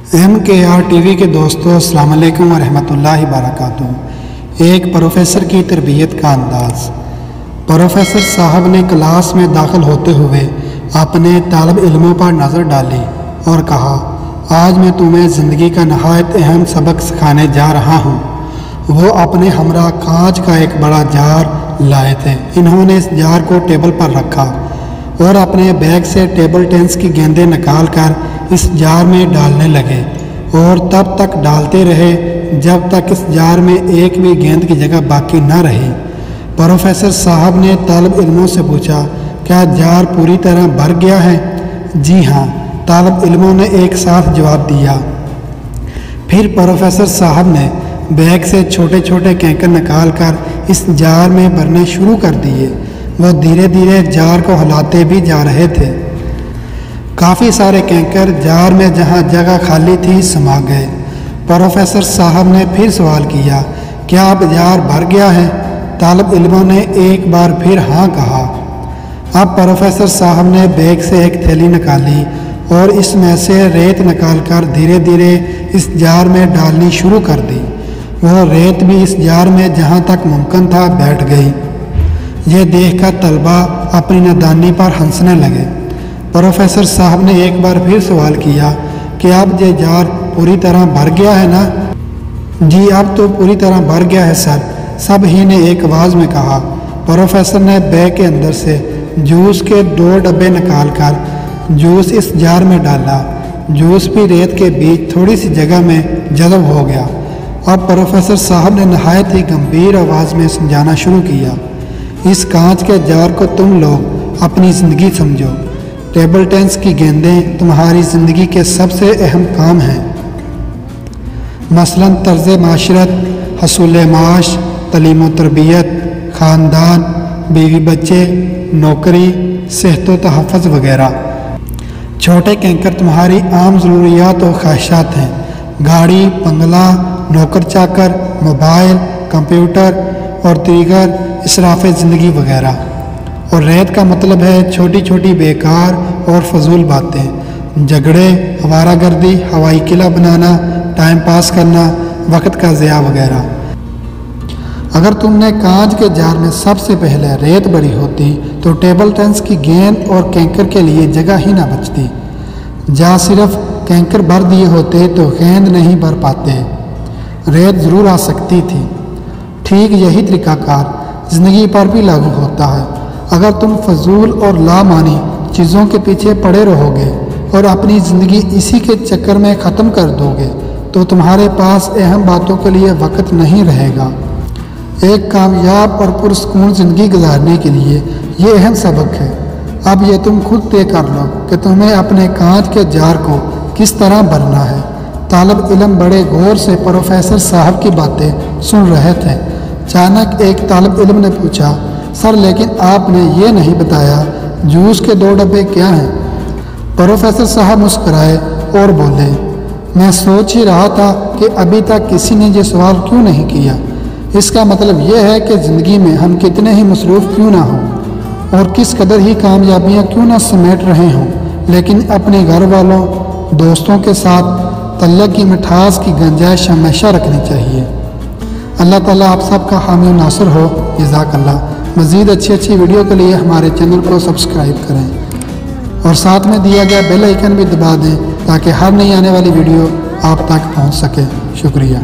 MKR TV کے دوستوں السلام علیکم ورحمۃ اللہ وبرکاتہ۔ ایک پروفیسر کی تربیت کا انداز۔ پروفیسر صاحب نے کلاس میں داخل ہوتے ہوئے اپنے طالب علموں پر نظر ڈالی اور کہا، آج میں تمہیں زندگی کا نہایت اہم سبق سکھانے جا رہا ہوں۔ وہ اپنے ہمراہ کانچ کا ایک بڑا جار لائے تھے۔ انہوں نے اس جار کو ٹیبل پر رکھا اور اپنے بیگ سے ٹیبل ٹینس کی گیندیں نکال کر اس جار میں ڈالنے لگے اور تب تک ڈالتے رہے جب تک اس جار میں ایک بھی گیند کی جگہ باقی نہ رہی۔ پروفیسر صاحب نے طالب علموں سے پوچھا، کیا جار پوری طرح بھر گیا ہے؟ جی ہاں، طالب علموں نے ایک ساتھ جواب دیا۔ پھر پروفیسر صاحب نے بیگ سے چھوٹے چھوٹے کینکر نکال کر اس جار میں بھرنے شروع کر دیے۔ وہ دھیرے دھیرے جار کو ہلاتے بھی جا رہے تھے۔ کافی سارے کینکر جار میں جہاں جگہ خالی تھی سما گئے۔ پروفیسر صاحب نے پھر سوال کیا، کیا اب جار بھر گیا ہے؟ طالب علموں نے ایک بار پھر ہاں کہا۔ اب پروفیسر صاحب نے بیگ سے ایک تھیلی نکالی اور اس میں سے ریت نکال کر دھیرے دھیرے اس جار میں ڈالنی شروع کر دی۔ وہ ریت بھی اس جار میں جہاں تک ممکن تھا بیٹھ گئی۔ یہ دیکھ کر طلبہ اپنی نادانی پر ہنسنے لگے۔ پروفیسر صاحب نے ایک بار پھر سوال کیا کہ اب یہ جار پوری طرح بھر گیا ہے نا؟ جی اب تو پوری طرح بھر گیا ہے سر، سب ہی نے ایک آواز میں کہا۔ پروفیسر نے بیگ کے اندر سے جوس کے 2 ڈبے نکال کر جوس اس جار میں ڈالا۔ جوس بھی ریت کے بیچ تھوڑی سی جگہ میں جذب ہو گیا۔ اب پروفیسر صاحب نے نہایت ہی گمبھیر آواز میں سمجھانا شروع کیا، اس کانچ کے جار کو تم لوگ اپنی زندگی سمجھو۔ ٹیبل ٹینس کی گیندیں تمہاری زندگی کے سب سے اہم کام ہیں، مثلاً طرز معاشرت، حصول معاش، تعلیم و تربیت، خاندان، بیوی بچے، نوکری، صحت و تحفظ وغیرہ۔ چھوٹے کینکر تمہاری عام ضروریات و خواہشات ہیں، گاڑی، بنگلہ، نوکر چاکر، موبائل، کمپیوٹر اور دیگر اسراف زندگی وغیرہ۔ اور ریت کا مطلب ہے چھوٹی چھوٹی بیکار اور فضول باتیں، جھگڑے، آوارہ گردی، ہوائی قلعہ بنانا، ٹائم پاس کرنا، وقت کا ضیاع وغیرہ۔ اگر تم نے کانچ کے جار میں سب سے پہلے ریت بھری ہوتی تو ٹیبل ٹینس کی گیند اور کینکر کے لیے جگہ ہی نہ بچتی۔ جہاں صرف کینکر بھر دیے ہوتے تو گیند نہیں بھر پاتے، ریت ضرور آ سکتی تھی۔ ٹھیک یہی طریقہ کار زندگی پر بھی لاگو ہوتا ہے۔ اگر تم فضول اور لامعنی چیزوں کے پیچھے پڑے رہو گے اور اپنی زندگی اسی کے چکر میں ختم کر دو گے تو تمہارے پاس اہم باتوں کے لیے وقت نہیں رہے گا۔ ایک کامیاب اور پرسکون زندگی گزارنے کے لیے یہ اہم سبق ہے۔ اب یہ تم خود طے کر لو کہ تمہیں اپنے کانچ کے جار کو کس طرح بھرنا ہے۔ طالب علم بڑے غور سے پروفیسر صاحب کی باتیں سن رہے تھے۔ اچانک ایک طالب علم نے پوچھا، سر لیکن آپ نے یہ نہیں بتایا جوس کے 2 ڈبے کیا ہیں؟ پروفیسر صاحب مسکرائے اور بولے، میں سوچ ہی رہا تھا کہ ابھی تک کسی نے یہ سوال کیوں نہیں کیا۔ اس کا مطلب یہ ہے کہ زندگی میں ہم کتنے ہی مصروف کیوں نہ ہوں اور کس قدر ہی کامیابیاں کیوں نہ سمیٹ رہے ہوں، لیکن اپنے گھر والوں، دوستوں کے ساتھ تعلق کی مٹھاس کی گنجائش ہمیشہ رکھنی چاہیے۔ اللہ تعالیٰ آپ سب کا حامی و ناصر ہو۔ جزاک اللہ۔ مزید اچھی ویڈیو کے لیے ہمارے چینل کو سبسکرائب کریں اور ساتھ میں دیا گیا بیل آئیکن بھی دبا دیں تاکہ ہر نئی آنے والی ویڈیو آپ تک پہنچ سکے۔ شکریہ۔